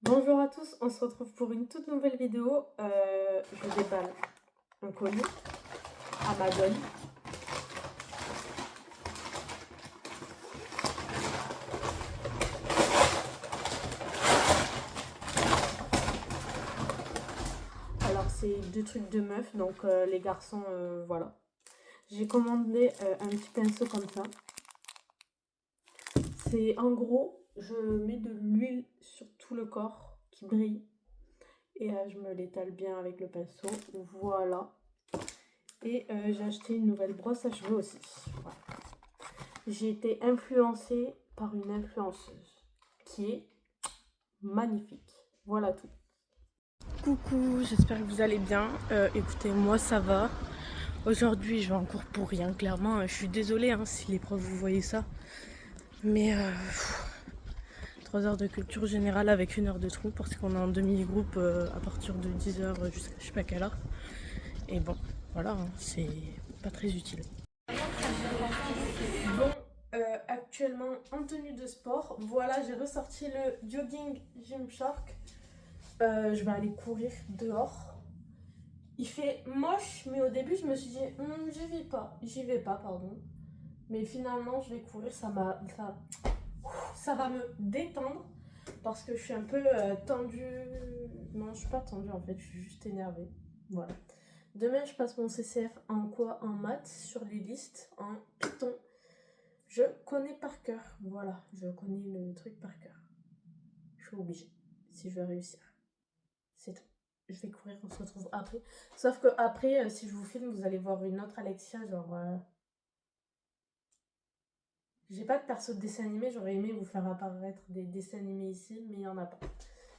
Bonjour à tous, on se retrouve pour une toute nouvelle vidéo. Je déballe un colis Amazon. Alors c'est deux trucs de meuf, donc les garçons, voilà. J'ai commandé un petit pinceau comme ça. C'est en gros, je mets de l'huile sur tout le corps qui brille. Et je me l'étale bien avec le pinceau. Voilà. Et j'ai acheté une nouvelle brosse à cheveux aussi. Voilà. J'ai été influencée par une influenceuse qui est magnifique. Voilà tout. Coucou, j'espère que vous allez bien. Écoutez, moi ça va. Aujourd'hui, je vais en cours pour rien, clairement. Je suis désolée si les profs vous voyez ça. Mais 3 heures de culture générale avec 1 heure de trou parce qu'on est en demi-groupe à partir de 10h jusqu'à je sais pas quelle heure. Et bon, voilà, c'est pas très utile. Bon, actuellement en tenue de sport, voilà, j'ai ressorti le jogging Gymshark. Je vais aller courir dehors. Il fait moche, mais au début je me suis dit, j'y vais pas, pardon. Mais finalement, je vais courir, ça va me détendre parce que je suis un peu tendue. Non, je suis pas tendue en fait, je suis juste énervée. Voilà. Demain, je passe mon CCF en quoi? En maths, sur les listes, en Python. Je connais par cœur. Voilà, je connais le truc par cœur. Je suis obligée, si je veux réussir. C'est tout. Je vais courir, on se retrouve après. Sauf que après, si je vous filme, vous allez voir une autre Alexia, genre. J'ai pas de perso de dessin animé, j'aurais aimé vous faire apparaître des dessins animés ici, mais il y en a pas.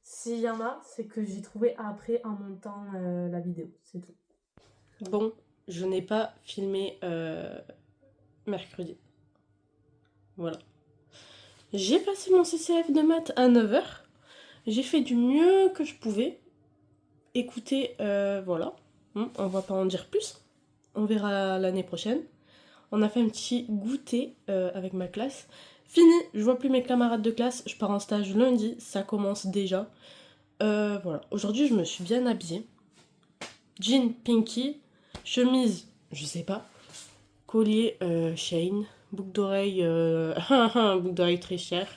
S'il y en a, c'est que j'ai trouvé après en montant la vidéo, c'est tout. Bon, je n'ai pas filmé mercredi. Voilà. J'ai passé mon CCF de maths à 9h. J'ai fait du mieux que je pouvais. Écoutez, voilà. On va pas en dire plus. On verra l'année prochaine. On a fait un petit goûter avec ma classe. Fini, je vois plus mes camarades de classe. Je pars en stage lundi, ça commence déjà. Voilà. Aujourd'hui, je me suis bien habillée. Jean pinky, chemise, je sais pas. Collier Shane, boucle d'oreille, boucle d'oreille très chère.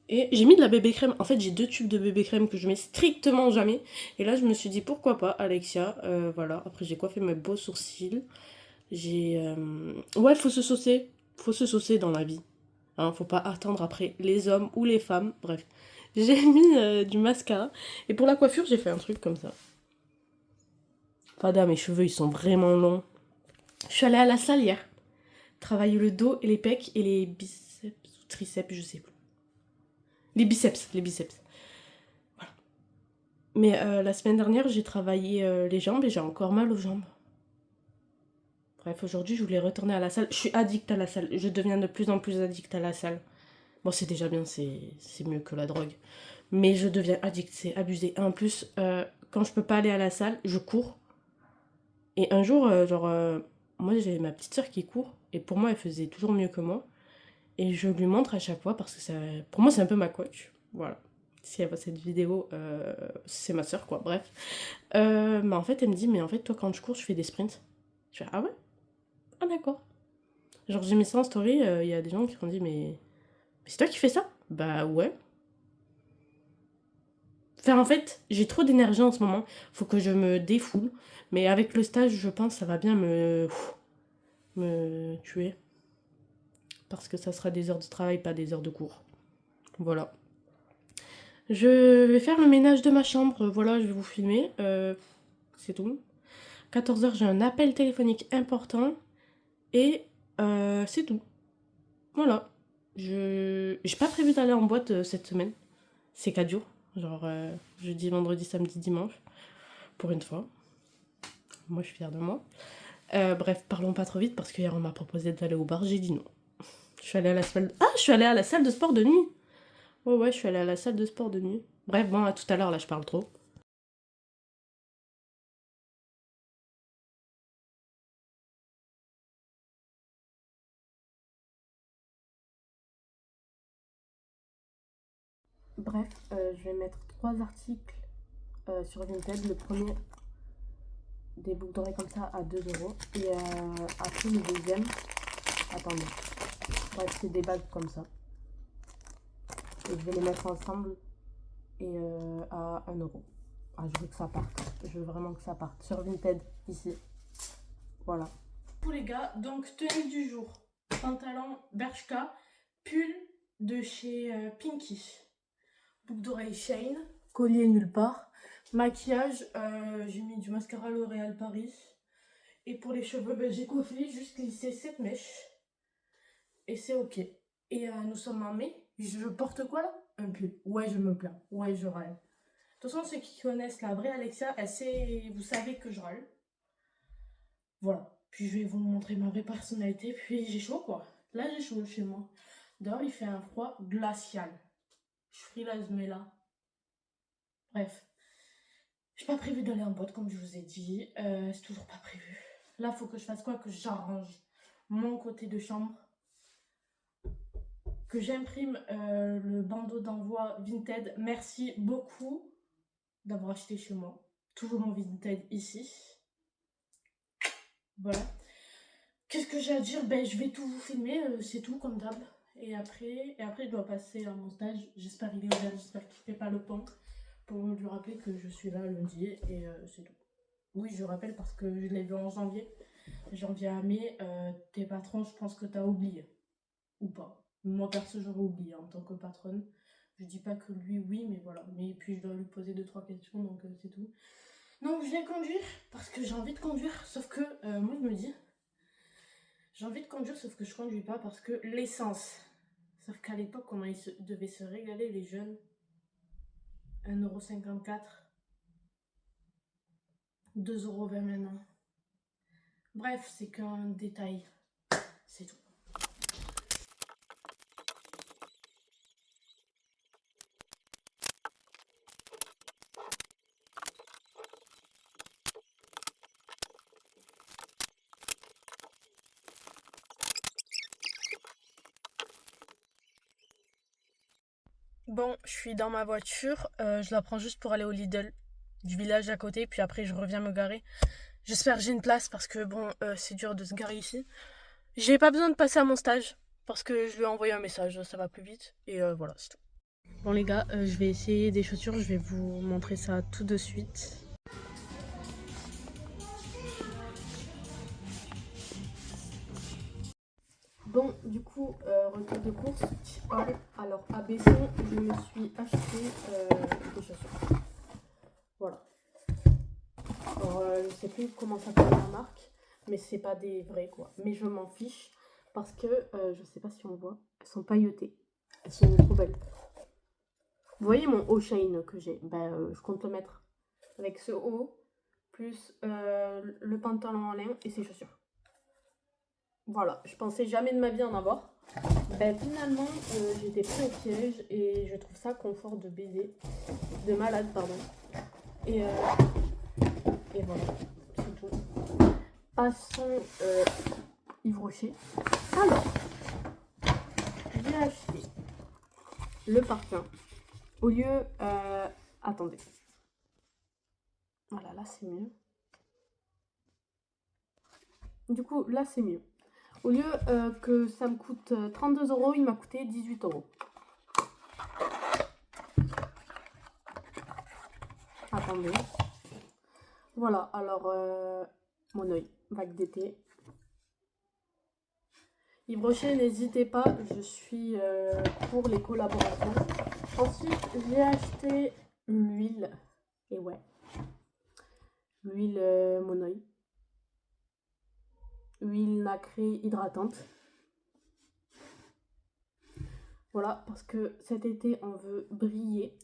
Et j'ai mis de la bébé crème. En fait, j'ai 2 tubes de bébé crème que je mets strictement jamais. Et là, je me suis dit pourquoi pas, Alexia. Voilà. Après, j'ai coiffé mes beaux sourcils. Ouais, faut se saucer. Faut se saucer dans la vie. Hein, faut pas attendre après les hommes ou les femmes. Bref. J'ai mis du mascara. Et pour la coiffure, j'ai fait un truc comme ça. Fada, mes cheveux, ils sont vraiment longs. Je suis allée à la salle hier. Travailler le dos et les pecs et les biceps ou triceps, je sais plus. Les biceps, les biceps. Voilà. Mais la semaine dernière, j'ai travaillé les jambes et j'ai encore mal aux jambes. Bref, aujourd'hui, je voulais retourner à la salle. Je suis addict à la salle. Je deviens de plus en plus addict à la salle. Bon, c'est déjà bien, c'est mieux que la drogue. Mais je deviens addict, c'est abusé. En plus, quand je peux pas aller à la salle, je cours. Et un jour, moi j'ai ma petite soeur qui court. Et pour moi, elle faisait toujours mieux que moi. Et je lui montre à chaque fois parce que ça, pour moi, c'est un peu ma coach. Voilà. Si elle voit cette vidéo, c'est ma soeur, quoi. Bref. Mais en fait, elle me dit, mais en fait, toi, quand je cours, je fais des sprints. Je fais, ah ouais? Ah d'accord. Genre, j'ai mis ça en story, il y a des gens qui m'ont dit, mais c'est toi qui fais ça? Bah ouais. Enfin, en fait, j'ai trop d'énergie en ce moment. Faut que je me défoule. Mais avec le stage, je pense, ça va bien me tuer. Parce que ça sera des heures de travail, pas des heures de cours. Voilà. Je vais faire le ménage de ma chambre. Voilà, je vais vous filmer. C'est tout. 14h, j'ai un appel téléphonique important. Et c'est tout. Voilà. J'ai pas prévu d'aller en boîte cette semaine. C'est 4 jours. Genre jeudi, vendredi, samedi, dimanche. Pour une fois. Moi, je suis fière de moi. Bref, parlons pas trop vite parce qu'hier, on m'a proposé d'aller au bar. J'ai dit non. Je suis allée à la salle... Ah, je suis allée à la salle de sport de nuit. Ouais, je suis allée à la salle de sport de nuit. Bref, bon, à tout à l'heure, là, je parle trop. Bref, je vais mettre 3 articles sur Vinted. Le premier, des boucles d'oreilles comme ça à 2 € et après le deuxième, attendez, bref c'est des bagues comme ça et je vais les mettre ensemble et à 1 €. Ah, je veux que ça parte, je veux vraiment que ça parte sur Vinted ici, voilà. Pour les gars, donc tenue du jour, pantalon Bershka, pull de chez Pinky, boucle d'oreille Shane, collier nulle part. Maquillage, j'ai mis du mascara L'Oréal Paris. Et pour les cheveux, ben, j'ai coiffé, juste lissé cette mèche. Et c'est ok. Et nous sommes en mai. Je porte quoi là? Un pull. Ouais, je me plains. Ouais, je râle. De toute façon, ceux qui connaissent la vraie Alexia, vous savez que je râle. Voilà. Puis je vais vous montrer ma vraie personnalité. Puis j'ai chaud quoi. Là, j'ai chaud chez moi. Dehors, il fait un froid glacial. Je frileuse, mais là. Bref. J'ai pas prévu d'aller en boîte comme je vous ai dit. C'est toujours pas prévu. Là, faut que je fasse quoi? Que j'arrange mon côté de chambre. Que j'imprime le bandeau d'envoi Vinted. Merci beaucoup d'avoir acheté chez moi. Toujours mon Vinted ici. Voilà. Qu'est-ce que j'ai à dire? Ben, je vais tout vous filmer, c'est tout comme d'hab. Et après, je dois passer à mon stage. J'espère qu'il est ouvert, j'espère qu'il fait pas le pont. Pour lui rappeler que je suis là lundi et c'est tout. Oui, je rappelle parce que je l'ai vu en janvier. Janvier à mai, tes patrons, je pense que t'as oublié. Ou pas. Moi, perso, j'aurais oublié en tant que patronne. Je dis pas que lui, oui, mais voilà. Mais puis, je dois lui poser 2-3 questions, donc c'est tout. Donc, je vais conduire parce que j'ai envie de conduire. Sauf que, moi, je me dis, j'ai envie de conduire, sauf que je conduis pas parce que l'essence. Sauf qu'à l'époque, comment ils devaient se régaler, les jeunes. 1,54 €. 2,20 € maintenant. Bref, c'est qu'un détail. C'est tout. Bon, je suis dans ma voiture. Je la prends juste pour aller au Lidl du village à côté. Puis après, je reviens me garer. J'espère que j'ai une place parce que bon, c'est dur de se garer ici. J'ai pas besoin de passer à mon stage parce que je lui ai envoyé un message. Ça va plus vite. Et voilà, c'est tout. Bon les gars, je vais essayer des chaussures. Je vais vous montrer ça tout de suite. Bon, du coup, retour de course. Alors, à Besson, je me suis acheté des chaussures. Voilà. Alors, je sais plus comment s'appelle la marque, mais c'est pas des vrais quoi. Mais je m'en fiche parce que, je sais pas si on voit, elles sont pailletées. Elles sont trop belles. Vous voyez mon haut Shine que j'ai? Ben, je compte le mettre avec ce haut, plus le pantalon en lin et ses chaussures. Voilà, je pensais jamais de ma vie en avoir. Ben, finalement, j'ai été pris au piège et je trouve ça confort de baiser, de malade, pardon. Et voilà, c'est tout. Passons Yves Rocher. Alors, j'ai acheté le parfum. Au lieu... attendez. Voilà, là c'est mieux. Du coup, là c'est mieux. Au lieu que ça me coûte 32 €, il m'a coûté 18 €. Attendez. Voilà, alors, mon œil, vague d'été. Yves Rocher, n'hésitez pas, je suis pour les collaborations. Ensuite, j'ai acheté l'huile. Et ouais, l'huile mon œil. Huile nacrée hydratante. Voilà, parce que cet été, on veut briller.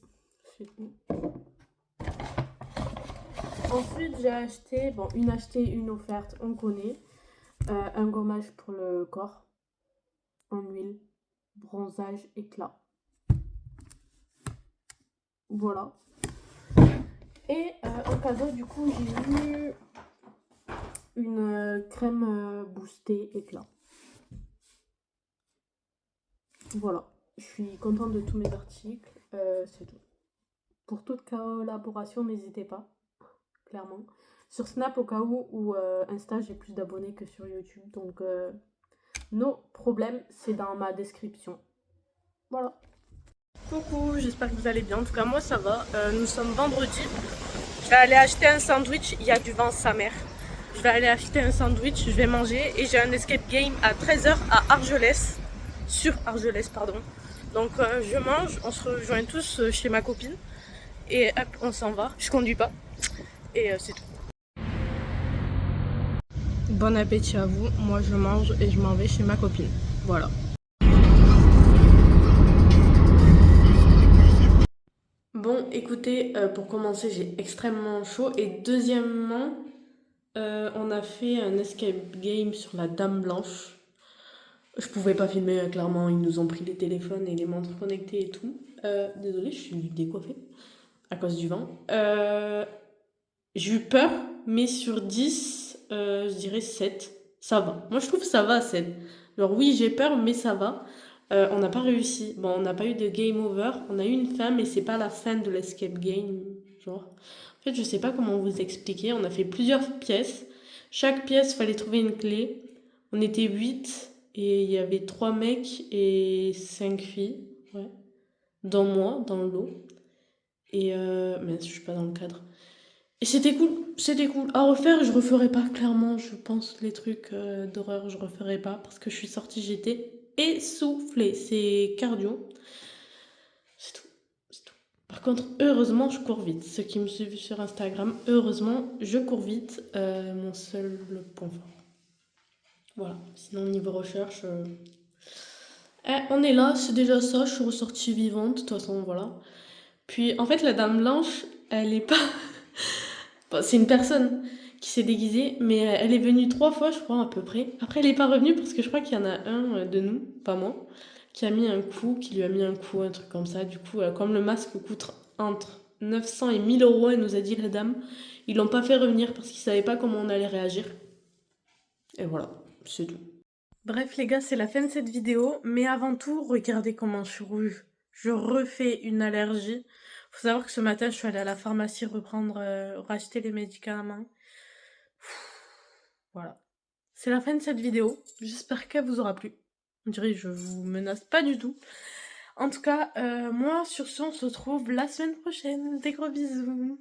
C'est tout. Ensuite, j'ai acheté, bon, une achetée, une offerte, on connaît. Un gommage pour le corps. En huile. Bronzage, éclat. Voilà. Et en cadeau, du coup, j'ai eu une crème boostée éclat. Voilà. Je suis contente de tous mes articles. C'est tout. Pour toute collaboration, n'hésitez pas, clairement. Sur Snap, au cas où, Insta, j'ai plus d'abonnés que sur YouTube. Donc, no problème, c'est dans ma description. Voilà. Coucou, j'espère que vous allez bien. En tout cas, moi, ça va. Nous sommes vendredi. Je vais aller acheter un sandwich. Il y a du vent, sa mère. Je vais aller acheter un sandwich, je vais manger. Et j'ai un escape game à 13h à Argelès. Sur Argelès, pardon. Donc, je mange. On se rejoint tous chez ma copine. Et hop, on s'en va. Je conduis pas. Et c'est tout. Bon appétit à vous. Moi, je mange et je m'en vais chez ma copine. Voilà. Bon, écoutez, pour commencer, j'ai extrêmement chaud. Et deuxièmement, on a fait un escape game sur la Dame Blanche. Je pouvais pas filmer, clairement, ils nous ont pris les téléphones et les montres connectées et tout. Désolée, je suis décoiffée à cause du vent. J'ai eu peur, mais sur 10, je dirais 7. Ça va. Moi, je trouve que ça va, 7. Genre, oui, j'ai peur, mais ça va. On n'a pas réussi. Bon, on n'a pas eu de game over. On a eu une fin, mais c'est pas la fin de l'escape game. Genre. En fait, je sais pas comment vous expliquer. On a fait plusieurs pièces. Chaque pièce, fallait trouver une clé. On était 8 et il y avait 3 mecs et 5 filles. Ouais. Dans moi, dans le lot. Et mais je suis pas dans le cadre. Et c'était cool. À refaire, je referai pas, clairement, je pense, les trucs d'horreur, je referai pas, parce que je suis sortie, j'étais essoufflée, c'est cardio, c'est tout, c'est tout. Par contre, heureusement, je cours vite. Ceux qui me suivent sur Instagram, heureusement, je cours vite, mon seul point fort. Voilà, sinon niveau recherche, on est là, c'est déjà ça, je suis ressortie vivante, de toute façon, voilà. Puis, en fait, la Dame Blanche, elle est pas... Bon, c'est une personne qui s'est déguisée, mais elle est venue 3 fois, je crois, à peu près. Après, elle est pas revenue parce que je crois qu'il y en a un de nous, pas moi, qui lui a mis un coup, un truc comme ça. Du coup, comme le masque coûte entre 900 et 1000 euros, elle nous a dit, la dame, ils l'ont pas fait revenir parce qu'ils savaient pas comment on allait réagir. Et voilà, c'est tout. Bref, les gars, c'est la fin de cette vidéo. Mais avant tout, regardez comment je suis rouge. Je refais une allergie. Faut savoir que ce matin, je suis allée à la pharmacie racheter les médicaments. Voilà. C'est la fin de cette vidéo. J'espère qu'elle vous aura plu. On dirait que je vous menace pas du tout. En tout cas, moi, sur ce, on se retrouve la semaine prochaine. Des gros bisous.